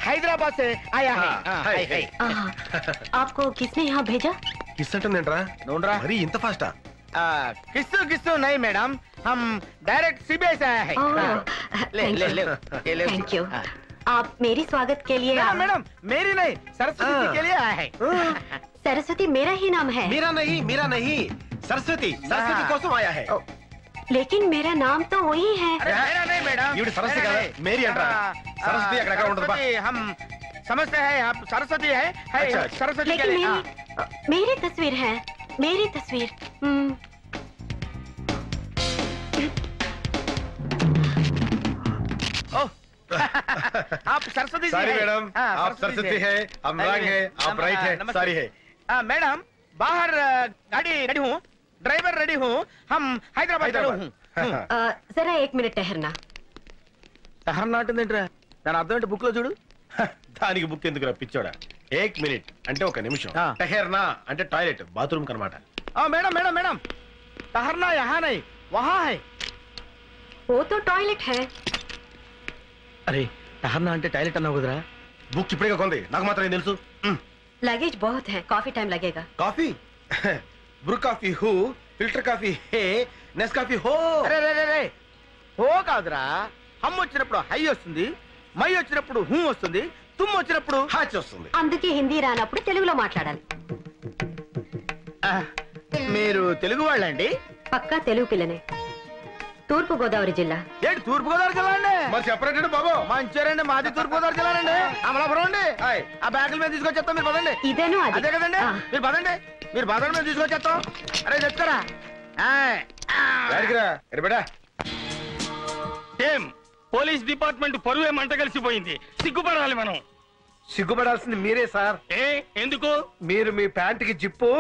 हैदराबाद से आया है। हाय, हाय। आपको किसने यहाँ भेजा? కిస్సంటుందేంట్రా ढूंढरा మరీ ఇంత ఫాస్టా किस्तु किस्तु नहीं मैडम, हम डायरेक्ट सीबीआई से आया है। ले ले ले ये ले। Thank you. आप मेरी स्वागत के लिए मैडम मैडम मेरी नहीं सरस्वती जी के लिए आया है। सरस्वती मेरा ही नाम है। మీరా నహీ సరస్వతి కోసం ఆయా హై लेकिन मेरा नाम तो वही है। अरे मेरा नहीं मैडम, ఈవిడ సరస్వతి मेरा కదా नहीं। మేరీ అంటారా సరస్వతి అక్కడ ఉండదు బా सरस्वती हम समझते हैं आप सरस्वती है अच्छा, सरस्वती के लेकिन लिए। मेरी तस्वीर है, मेरी तस्वीर। आप सरस्वती जी सारी हैं? मैडम हाँ, आप सरस्वती है हम रंग है आप राइट है नमस्ते। सारी है मैडम बाहर गाड़ी रेडी हूँ, ड्राइवर रेडी हूँ, हम हैदराबाद चलो हूँ। जरा एक मिनट ठहरना। సహనం నాటిందేంట్రా దాని అర్థం ఏంటి బుక్ లో చూడు. దానికి బుక్ ఎందుకు పిచ్చోడా ఏక్ మినిట్ అంటే ఒక నిమిషం టహెర్నా అంటే టాయిలెట్ బాత్రూమ్ కనమాట मैडम मैडम मैडम ठहरना यहाँ नहीं वहाँ है। वो तो टॉयलेट है। అరే టహర్నా అంటే టాయిలెట్ అన్నావు కదరా. బుక్ ఇప్పుడే కొంది నాకు మాత్రం ఏం తెలుసు लगेज बहुत है, काफी टाइम लगेगा। కాఫీ బ్రూ కాఫీ హూ filter coffee hey Nescafe హో అరే రే రే రే హో కాదురా, హమ్ వచ్చినప్పుడు హై వస్తుంది, మై వచ్చినప్పుడు హూ వస్తుంది, తుమ్ వచ్చినప్పుడు హాచ్ వస్తుంది. అందుకే హిందీ రానప్పుడు తెలుగులో మాట్లాడాలి. మీరు తెలుగు వాళ్ళండి? పక్కా తెలుగు పిల్లనే. తూర్పు గోదావరి జిల్లా. ఏంటి తూర్పు గోదావరి జిల్లా అండి? మరి చెప్పరండి బాబు. మంచిర్యాలండి, మాది తూర్పు గోదావరి జిల్లానండి. అమలాపురం అండి. ఆ బ్యాగుల మీద తీసుకొచ్చేస్తాం, మీరు పదండి. ఇదేను అది. అదే కదండి, మీరు పదండి, మీరు పదండి, మేము తీసుకొచ్చేస్తాం. అరే చెప్తారా ఏం పోలీస్ డిపార్ట్మెంట్ పరువే మంట కలిసిపోయింది. సిగ్గుపడాలి మనం. సిగ్గుపడాల్సింది మీరే సార్. ఏ ఎందుకు? మీరు మీ ప్యాంటుకి జిప్పు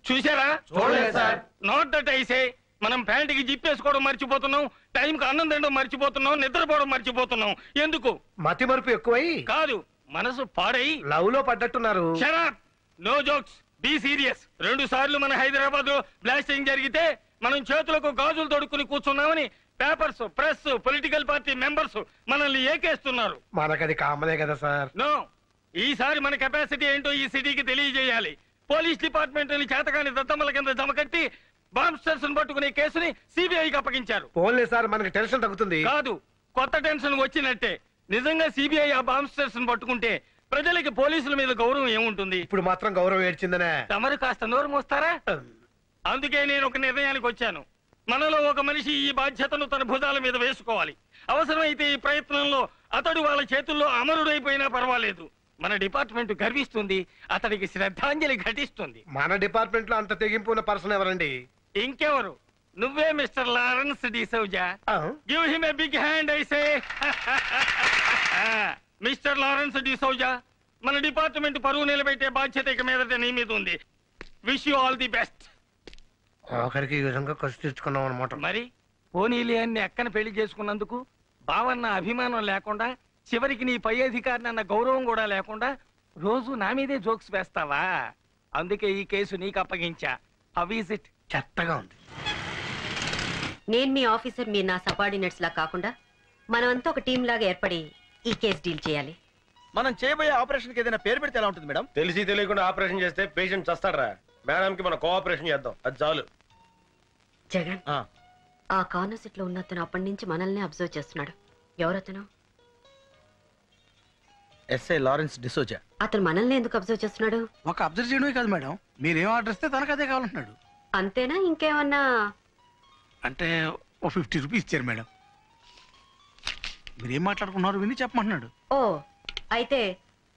చూసారా? చూడలేదు సార్. నాట్ దట్ ఐసే మనం ప్యాంటుకి జిప్పేసుకోవడం మర్చిపోతున్నాం, టైంకి అన్నం తినడం మర్చిపోతున్నాం, నిద్రపోవడం మర్చిపోతున్నాం. ఎందుకు? మతి మరుపు ఎక్కువై కాదు, మనసు పాడై లవ్ లో పడ్డట్టున్నారు. Shut up, no jokes, be serious. 2 సార్లు మన హైదరాబాద్ లో బ్లాస్టింగ్ జరిగితే మనం చేతులకు గాజులు తొడుక్కుని కూర్చున్నామని papers, press, political party members మనల్ని ఏకేస్తున్నారు. మనకది కామనే కదా సార్. నో, ఈసారి మన కెపాసిటీ ఏంటో ఈ సిటీకి తెలియజేయాలి. పోలీస్ డిపార్ట్మెంట్ చేతకాని దత్తమ్మల కింద జమకట్టి బాంబ్స్టర్స్ పట్టుకునే కేసుని సిబిఐకి అప్పగించారు. పోన్లే సార్, మనకి టెన్షన్ తగ్గుతుంది. కాదు, కొత్త టెన్షన్ వచ్చినట్టే. నిజంగా సిబిఐ ఆ బాంబ్స్టర్స్ పట్టుకుంటే ప్రజలకి పోలీసుల మీద గౌరవం ఏముంటుంది? ఇప్పుడు మాత్రం గౌరవం ఏడ్చిందనే. తమరు కాస్త నోరు మోస్తారా? అందుకే నేను ఒక నిర్ణయానికి వచ్చాను. మనలో ఒక మనిషి ఈ బాధ్యతను తన భుజాల మీద వేసుకోవాలి. అవసరమైతే ఈ ప్రయత్నంలో అతడు వాళ్ళ చేతుల్లో అమరుడైపోయినా పర్వాలేదు. మన డిపార్ట్మెంట్ గర్విస్తుంది, అతడికి శ్రద్ధాంజలి ఘటిస్తుంది. మన డిపార్ట్మెంట్ లో అంత తెగింపు ఉన్న పర్సన్ ఎవరండి? ఇంకెవరు? నువ్వే Mister Lawrence D'Souza. Give him a big hand I say. Mister Lawrence D'Souza, మన డిపార్ట్మెంట్ పరువు నిలబెట్టే బాధ్యత ఇక మీదట నీ మీద ఉంది. Wish you all the best. ఆఖరికి ఈ విధంగా ఖర్చు తెచ్చుకున్నాం అనమాట. మరి పోనీలే అన్ని అక్కన పెళ్లి చేసుకున్నందుకు బావన్న అభిమానం లేకుండా, చివరికి నీ పై అధికారిని అన్న గౌరవం కూడా లేకుండా రోజు నా మీదే జోక్స్ వేస్తావా? అందుకే ఈ కేసు నీకు అప్పగించా. How is it? చెత్తగా ఉంది. నేను మీ ఆఫీసర్, మీరు నా సబార్డినేట్స్ లా కాకుండా మనమంతా ఒక టీం లాగా ఏర్పడి ఈ కేసు డీల్ చేయాలి. మనం చేయబోయే ఆపరేషన్ కి ఏదైనా పేరు పెడితే ఎలా ఉంటుంది మేడం? తెలిసి తెలియకుండా ఆపరేషన్ చేస్తే పేషెంట్ చస్తాడరా. మేడం కి మనం కోఆపరేషన్ చేద్దాం, అది చాలు. జగన్, ఆ కార్నర్ సీట్ లో ఉన్న అతను అప్పటి నుంచి మనల్ని అబ్జర్వ్ చేస్తున్నాడు. ఎవరతను? SI Lawrence D'Souza. అతను మనల్ని ఎందుకు అబ్జర్వ్ చేస్తున్నాడు? ఒక అబ్జర్వ్ చేయడమే కాదు మేడం, మీరేం ఆర్డర్ ఇస్తే తనకు అదే కావాలంటున్నాడు. అంతేనా? ఇంకేమన్నా? అంటే ఓ 50 రూపీస్ ఇచ్చారు మేడం. మీరేం మాట్లాడుకున్నారు విని చెప్పమంటున్నాడు. ఓ, అయితే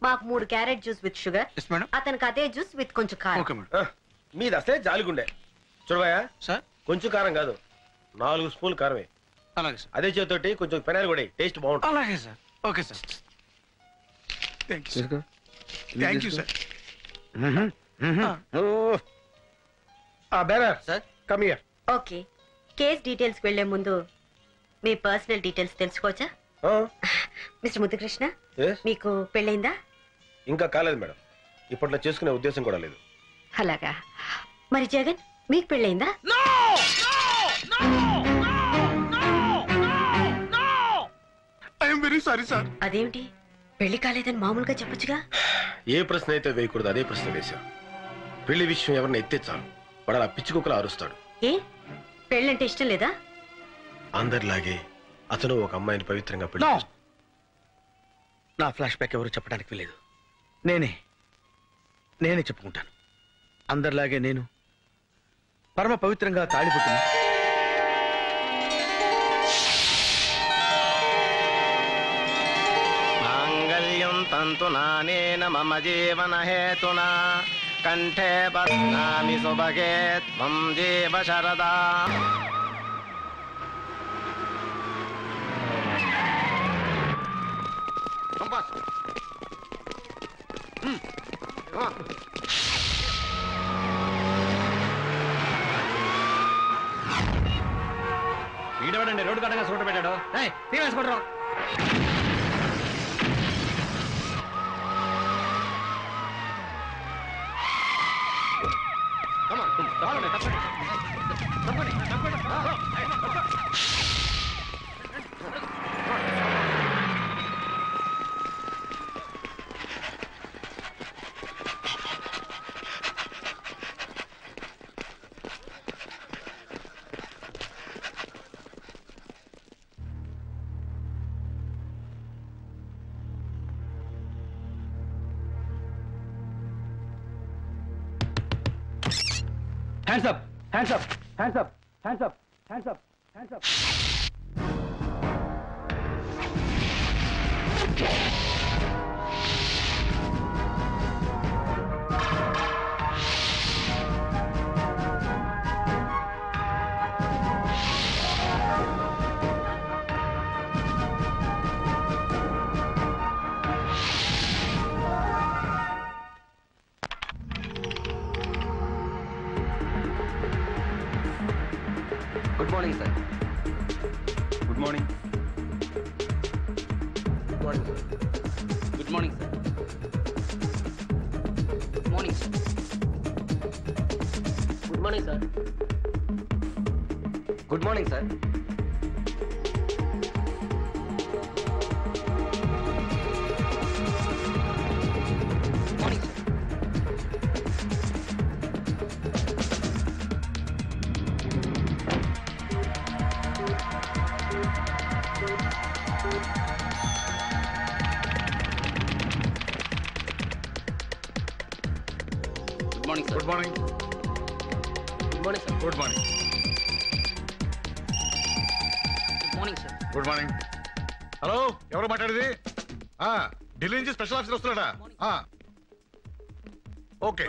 మాకు 3 carrot juice with sugar, madam. అతనికి అదే జ్యూస్ విత్ కొంచెం కారం. Okay madam. మీది అసలే జాలిగుండే. చూడవయ్యా సార్, కొంచెం కారం కాదు, 4 స్పూన్లు కారమే. అలాగే సార్. అదే చేతోటి కొంచెం పెనాలు కూడా టేస్ట్ బాగుంటుంది. అలాగే sir. Okay sir. Thank you sir. Thank you sir. Bearer sir, come here. Okay, case details వెళ్లే ముందు మీ పర్సనల్ డీటెయిల్స్ తెలుసుకోవచ్చా? మిస్టర్ ముద్దుకృష్ణ, మీకు పెళ్ళైందా? ఇంకా కాలేదు మేడం, ఇప్పట్లో చేసుకునే ఉద్దేశం కూడా లేదు. అలాగా. మరి జగన్, మీకు పెళ్ళైందా? No! No! No! Very sorry sir. అదేమిటి పెళ్లి కాలేదని మామూలుగా చెప్పొచ్చుగా? ఏ ప్రశ్న అయితే వేయకూడదు అదే ప్రశ్న వేశాం. పెళ్లి విషయం ఎవరిని ఎత్తే చాలు వాడు అలా పిచ్చి కుక్కలా అరుస్తాడు. ఏ పెళ్ళంటే ఇష్టం లేదా? అందరిలాగే అతను ఒక అమ్మాయిని పవిత్రంగా పెళ్లి No. నా ఫ్లాష్ బ్యాక్ ఎవరు చెప్పడానికి వెళ్ళలేదు. నేనే చెప్పుకుంటాను. అందరిలాగే నేను పరమ పవిత్రంగా తాళిపుట్టిన మాంగళ్యం తంతునానేన మమ జీవన హేతునా కంఠే బధ్నామి సుభగే త్వం జీవ శరదా. వీడవడండి రోడ్డు కట్టగా సూట పెట్టాడు. తీవేసుకుంటారు. Hands up! Hands up! Hands up! Hands up! Hands up! Hands up! Good morning sir. Good morning. Good morning sir. Good morning sir. Good morning sir. Good morning sir. Good morning. Good morning sir. Good morning. Good morning sir. Good morning. Hello, ఎవరు మాట్లాడేది? ఢిల్లీ నుంచి special officer వస్తున్నాడా? Okay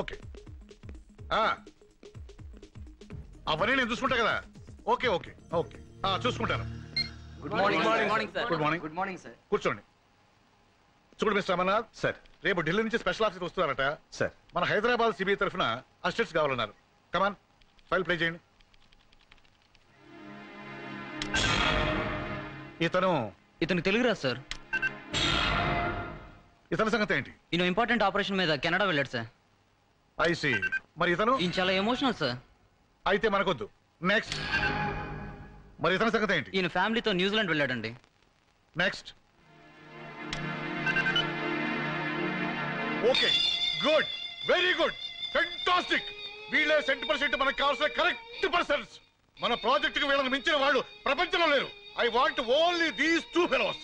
okay. అవన్నీ నేను చూసుకుంటా కదా. Okay okay okay చూసుకుంటాను. Good morning. Good morning sir. Good morning. Good morning sir. కూర్చోండి. చూడు మిస్టర్ అమర్నాథ్ సార్, రేపు ఢిల్లీ నుంచి స్పెషల్ ఆఫీసర్ వస్తున్నారట సార్. మన హైదరాబాద్ సిబిఐ తరఫున అసిస్టెంట్స్ కావాలన్నారు. కమాన్, ఫైల్ ప్లే చేయండి. ఇతను తెలుగు రాదు సార్. ఇతని సంగతి ఏంటి? ఈయన ఇంపార్టెంట్ ఆపరేషన్ మీద కెనడా వెళ్ళాడు సార్. ఐసి. మరి ఇతను? ఈయన చాలా ఎమోషనల్ సార్. అయితే మనకొద్దు. నెక్స్ట్. మరి ఇతని సంగతి ఏంటి? ఈయన ఫ్యామిలీతో న్యూజిలాండ్ వెళ్ళాడండి. Next. Okay, good, very good, fantastic. వీళ్ళే 100% మనకు కావాల్సిన కరెక్ట్ పర్సన్స్. మన ప్రాజెక్ట్ కి వీళ్ళని మించిన వాళ్ళు ప్రపంచంలో లేరు. I want only these 2 fellows.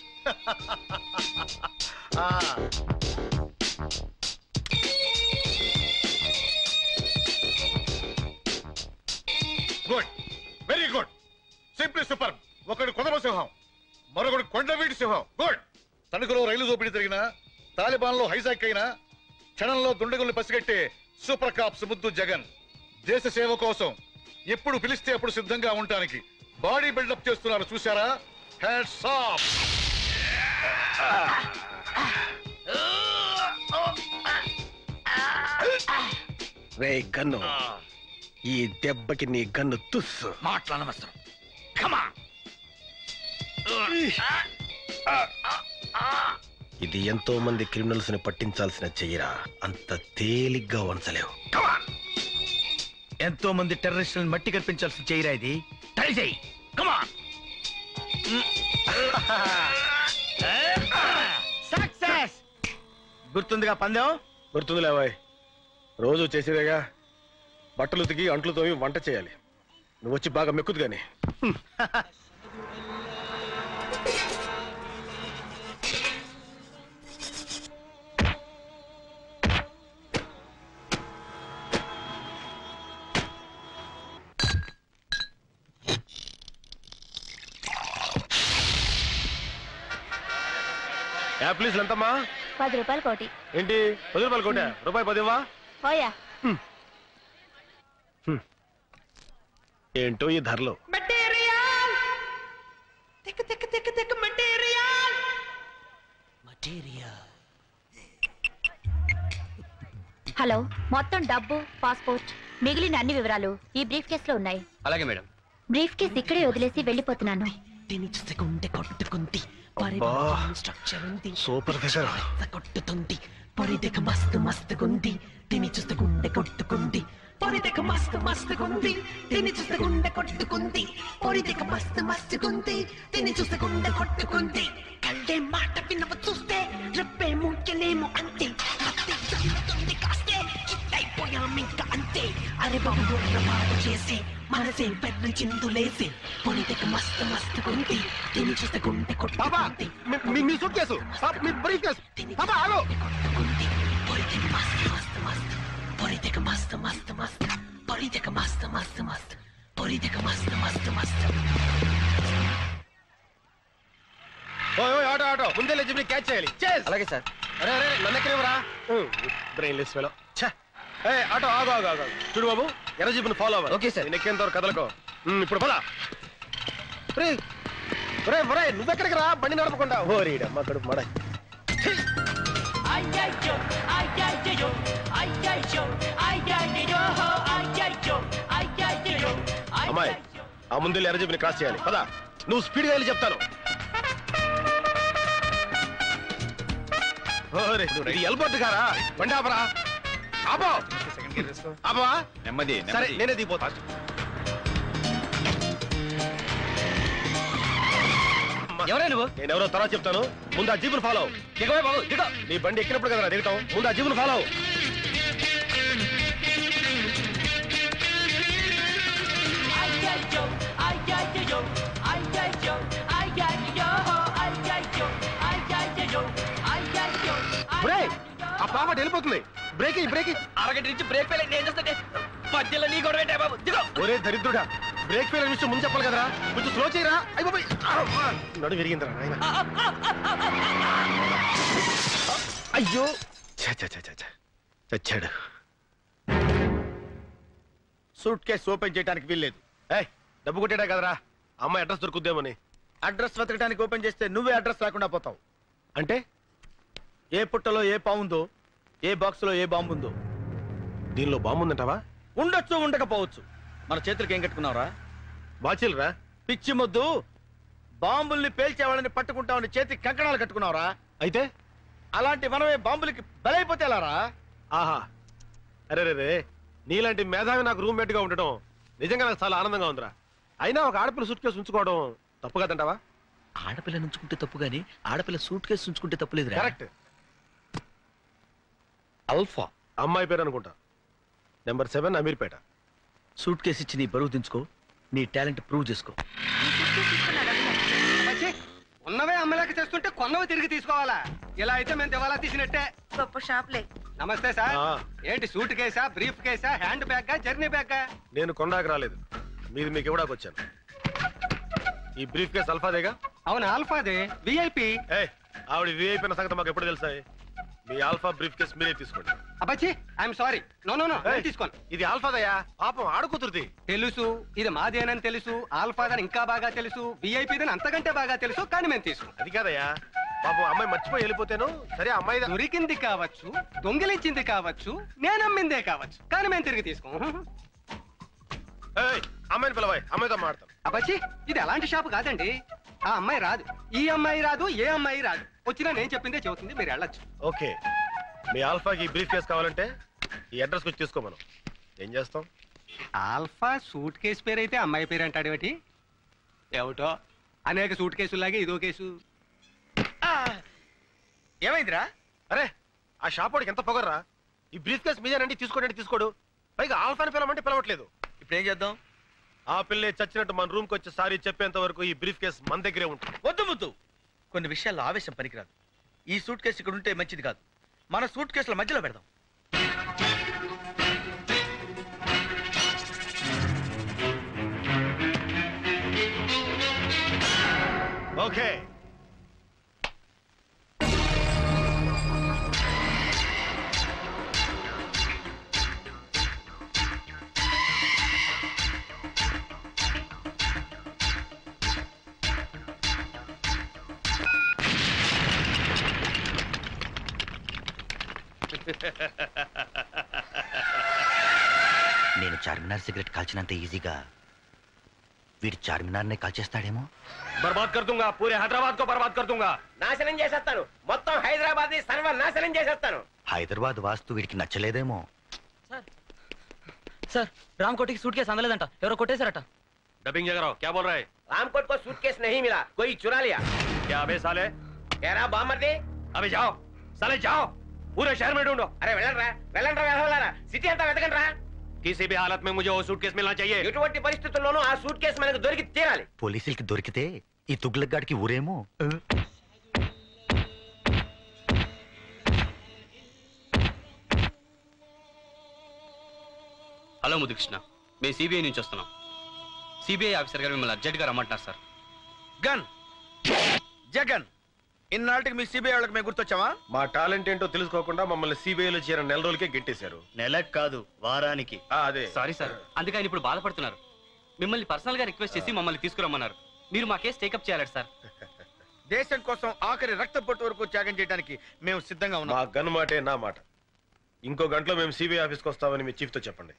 Good, very good, simply super. ఒకడు కొదమ సింహం, మరొకడు కొండవీటి సింహం. గుడ్. తణుకులో రైలు దోపిడీ జరిగిన, తాలిబాన్ లో హైజాక్ అయిన, క్షణంలో దుండగుల్ని పసిగట్టే సూపర్ కాప్స్ ముద్దు జగన్. దేశ సేవ కోసం ఎప్పుడు పిలిస్తే అప్పుడు సిద్ధంగా ఉండటానికి బాడీ బిల్డప్ చేస్తున్నారు. చూసారా? Hats off. రే గన్ను, ఈ దెబ్బకి నీ గన్ను తుస్సు. మాట్లాడనవసరం. కమా. ఇది ఎంతో మంది క్రిమినల్స్ ని పట్టించాల్సిన చెయ్యరా. అంత తేలిగ్గా వంచలేవు. ఎంతో మంది టెర్రరిస్టులను మట్టి కల్పించాల్సిన చేయరా ఇది. ట్రై చేయి. కమాన్. సక్సెస్. గుర్తుందిగా పందెం? గుర్తుంది లేవాయ్, రోజు చేసేదేగా. బట్టలు ఉతికి అంట్లు తోమి వంట చేయాలి. నువ్వు వచ్చి బాగా మెక్కుదు గాని. యాపిల్స్ ఎంతమ్మా? 10 రూపాయలు కోటి. ఏంటి 10 రూపాయలు కోట? రూపాయి 10 ఇవ్వా? పోయా. ఏంటో ఈ ధరలు. హలో, మొత్తం డబ్బు, పాస్పోర్ట్, మిగిలిన అన్ని వివరాలు ఈ బ్రీఫ్ కేస్ లో ఉన్నాయి. అలాగే మేడం. బ్రీఫ్ కేస్ ఇక్కడే వదిలేసి వెళ్ళిపోతున్నాను. Super figure. కొట్టుతుంది పొరిదెక మస్తు మస్తుకుంది, తిని చూస్తే గుండె కొట్టుకుంది. పొరిదెక మస్తు మస్తుకుంది, తిని చూస్తే గుండె కొట్టుకుంది. పొరిదెక మస్తు మస్తుకుంది, తిని చూస్తే గుండె కొట్టుకుంది. కళ్ళే మాట వినవ చూస్తే రెప్పే మూచలేము అంతే. అత్తే చదువుతుంది కాస్తే హిట్టయిపోయాం ఇంకా అంతే. అరే బాబు పాటు చేసి మనసే పెద్ద చిందులేసి. పొరిదెక మస్తు మస్తుకుంది, తిని చూస్తే గుండె కొట్టుకుంది. మీ సూట్ కేసు, మీ బ్రీఫ్ కేసు. బాబా ఆగు. పొరిదెక మస్తు మస్తు మస్తు, పొరిదెక మస్తు మస్తు మస్తు, పొరిదెక మస్తు మస్తు మస్తు, పొరిదెక మస్తు మస్తు మస్తు. ఓయ్ ఆటో ఆటో, ముందే లేచి క్యాచ్ చేయాలి. అలాగే సార్. అరే అరే, నన్ను ఎక్కడేవరా? Brainless fellow. ఏ ఆటో ఆగు ఆగు ఆగు. చూడు బాబు, ఎర్ర జీపుని ఫాలో అవ్వాలి. Okay sir. నేను ఎక్కేంత వరకు కదలకో. ఇప్పుడు పదా. రే రే ఒరే, నువ్వెక్కడికి రా, బండి నడపకుండా. ఓరీడమ్మ కడుపు మడ. అయ్యయ్యో అయ్యయ్యో అయ్యయ్యో అయ్యయ్యో అయ్యయ్యో అయ్యయ్యో. అమ్మాయి, ఆ ముందు ఎర్ర జీపుని క్రాస్ చేయాలి. పదా, నువ్వు స్పీడ్గా వెళ్ళి చెప్తాను. ఇది ఎల్బోర్డ్ గారా? బండి ఆపరా. ఆపో ఆపా. నెమ్మది సరే, నేనే దిగిపోతా. ఎవరే నువ్వు? నేనెవరో తర్వాత చెప్తాను. ముందు ఆ జీపును ఫాలో. దిగవే బాబు, దిగ. నీ బండి ఎక్కినప్పుడు కదా దిగుతాం. ముందు ఆ జీపును ఫాలో. అయ్యయ్యో అయ్యయ్యో అయ్యయ్యో అయ్యయ్యో అయ్యయ్యో అయ్యయ్యో అయ్యయ్యో. ఆ పాప వెళ్ళిపోతుంది. Break break. అరగంట నుంచి బ్రేక్ ఫెయిల్ నేను చేస్తుంటే మధ్యలో నీ గొడవ ఏంటే బాబు? దిగో. ఒరే దరిద్రుడా, బ్రేక్ ఫెయిల్ విషయం ముందు చెప్పాలి కదరా. కొంచెం స్లో చేయరా. అయిపోయి నడు విరిగిందిరా నాయన. అయ్యో, చచ్చాడు. సూట్ కేసు ఓపెన్ చేయడానికి వీల్లేదు. డబ్బు కొట్టాడా కదరా, అమ్మాయి అడ్రస్ దొరుకుద్దేమని. అడ్రస్ వెతకడానికి ఓపెన్ చేస్తే నువ్వే అడ్రస్ లేకుండా పోతావు. అంటే ఏ పుట్టలో ఏ పావుందో, ఏ బాక్స్ లో ఏ బాంబు ఉందో. దీనిలో బాంబు ఉందంటావా? ఉండొచ్చు, ఉండకపోవచ్చు. మన చేతులకి ఏం కట్టుకున్నావురా? బాచిల్రా. పిచ్చి మొద్దు, బాంబుల్ని పేల్చే వాళ్ళని పట్టుకుంటామని చేతికి కంకణాలు కట్టుకున్నావురా? అయితే అలాంటి మనమే బాంబులకి బలైపోతే ఎలారా? ఆహా, అరే రే, నీలాంటి మేధావి నాకు రూమ్మేట్ గా ఉండటం నిజంగా నాకు చాలా ఆనందంగా ఉందిరా. అయినా ఒక ఆడపిల్ల సూట్ కేసు ఉంచుకోవడం తప్పు కదంటావా? ఆడపిల్ల నుంచుకుంటే తప్పు గానీ ఆడపిల్ల సూట్ కేసు ఉంచుకుంటే తప్పు లేదు. కరెక్ట్. అల్ఫా అమ్మాయి పేరు అనుకుంటా. నెంబర్ 7 అమీర్పేట. సూట్ కేసు ఇచ్చి నీ బరువు దించుకో, నీ టాలెంట్ ప్రూవ్ చేసుకో. ఉన్నవే అమ్మలేక చేస్తుంటే కొన్నవి తిరిగి తీసుకోవాలా? ఇలా అయితే మేము దివాలా తీసినట్టే. గొప్ప షాప్లే. నమస్తే సార్. ఏంటి సూట్ కేసా, బ్రీఫ్ కేసా, హ్యాండ్ బ్యాగ్, జర్నీ బ్యాగ్? నేను కొన్నాక రాలేదు, మీది మీకు ఇవ్వడానికి వచ్చాను. ఈ బ్రీఫ్ కేసు అల్ఫాదేగా? అవును, ఆల్ఫాదే. విఐపి. ఆవిడ విఐపి అన్న సంగతి మాకు ఎప్పుడు తెలుసా? మీ ఆల్ఫా బ్రీఫ్ కేసు మీరే తీసుకోండి. అబ్బాచి, I'm sorry. No no no, తీసుకోను. ఇది ఆల్ఫాదయ్యా, పాపం ఆడుకుతురుది. తెలుసు, ఇది మాదేనని తెలుసు. ఆల్ఫాదని ఇంకా బాగా తెలుసు. విఐపిదని అంతకంటే బాగా తెలుసు. కానీ మేము తీసుకోం. అది కాదయ్యా, పాపం అమ్మాయి మర్చిపోయి వెళ్ళిపోతేను. సరే, అమ్మాయి దొరికింది కావచ్చు, దొంగిలించింది కావచ్చు, నేను అమ్మిందే కావచ్చు, కానీ మేము తిరిగి తీసుకోం. అమ్మాయిని పిలవాయి, అమ్మాయితో మాడతాం. అబ్బాచి, ఇది అలాంటి షాపు కాదండి. ఆ అమ్మాయి రాదు, ఈ అమ్మాయి రాదు, ఏ అమ్మాయి రాదు. వచ్చినా నేను చెప్పిందే చెబుతుంది, మీరు వెళ్ళొచ్చు. ఓకే, మీ ఆల్ఫాకి బ్రీఫ్ కేసు కావాలంటే ఈ అడ్రస్ వచ్చి తీసుకో. మనం ఏం చేస్తాం? ఆల్ఫా సూట్ కేసు పేరు అయితే అమ్మాయి పేరు అంటాడు ఏమిటి? ఏమిటో అనేక సూట్ కేసులాగే ఇదో కేసు. ఏమైందిరా? అరే ఆ షాప్ వాడికి ఎంత పొగర్రా. ఈ బ్రీఫ్ కేస్ మీదేనండి, తీసుకోండి తీసుకోడు. పైగా ఆల్ఫాని పిలవమంటే పిలవట్లేదు. ఇప్పుడు ఏం చేద్దాం? ఆ పిల్లే చచ్చినట్టు మన రూమ్ కి వచ్చి సారీ చెప్పేంత వరకు ఈ బ్రీఫ్ కేస్ మన దగ్గరే ఉంటుంది. వద్దు ముద్దు, కొన్ని విషయాల్లో ఆవేశం పనికిరాదు. ఈ సూట్ కేసు ఇక్కడ ఉంటే మంచిది కాదు. మన సూట్ కేసుల మధ్యలో పెడదాం. ఓకే. నేను చార్మినార్ సిగరెట్ కాల్చినంత ఈజీగా వీడు చార్మినార్నే కాల్చేస్తాడేమో. బర్బాద్ కర్ దూంగా, పూరే హైదరాబాద్ కో బర్బాద్ కర్ దూంగా. నాశనం చేసేస్తాను, మొత్తం హైదరాబాద్ ని సర్వనాశనం చేసేస్తాను. హైదరాబాద్ వాస్తు వీడికి నచ్చలేదేమో. సార్ రామ్కోటికి సూట్ కేసు అందలేదంట, ఎవరో కొట్టేశారట. डबिंग जगह रहो, क्या बोल रहा है? रामकोट को सूटकेस नहीं मिला, कोई चुरा लिया. क्या अबे साले? कह रहा बामर्दी? अबे जाओ, साले जाओ, पूरे शहर में ढूंढो. अरे वेलन रहा, सिटी अंता వెతకండి రా. किसी भी हालत में मुझे वो सूटकेस मिलना चाहिए. ఎటువంటి పరిస్థితుల్లోనూ ఆ సూట్కేస్ మనకు దొరికి తీరాలి. పోలీసులకి దొరికితే ఈ తుగ్లక్గాడికి ఊరేమో. హలో ముదుకృష్ణ, మేము సిబిఐ నుంచి వస్తున్నాం. సిబిఐ ఆఫీసర్ గారు మిమ్మల్ని అర్జెంట్గా రమ్మంటున్నారు సార్. గన్ జగన్, ఇన్నాళ్ళకి మీ సిబిఐ వాళ్ళకి మేము గుర్తొచ్చామా? మా టాలెంట్ ఏంటో తెలుసుకోకుండా మమ్మల్ని సిబిఐలో చేరిన నెల రోజులకే గెట్టేశారు. నెలకు కాదు, వారానికి. అదే సారీ సార్, అందుకే ఆయన ఇప్పుడు బాధపడుతున్నారు. మిమ్మల్ని పర్సనల్ గా రిక్వెస్ట్ చేసి మమ్మల్ని తీసుకురమ్మన్నారు. మీరు మా కేసు టేకప్ చేయాలి సార్. దేశం కోసం ఆఖరి రక్త పొట్టు వరకు త్యాగం చేయడానికి మేము సిద్ధంగా ఉన్నాం. మా గన్ మాటే నా మాట. ఇంకో గంటలో మేము సిబిఐ ఆఫీస్కి వస్తామని మీ చీఫ్తో చెప్పండి.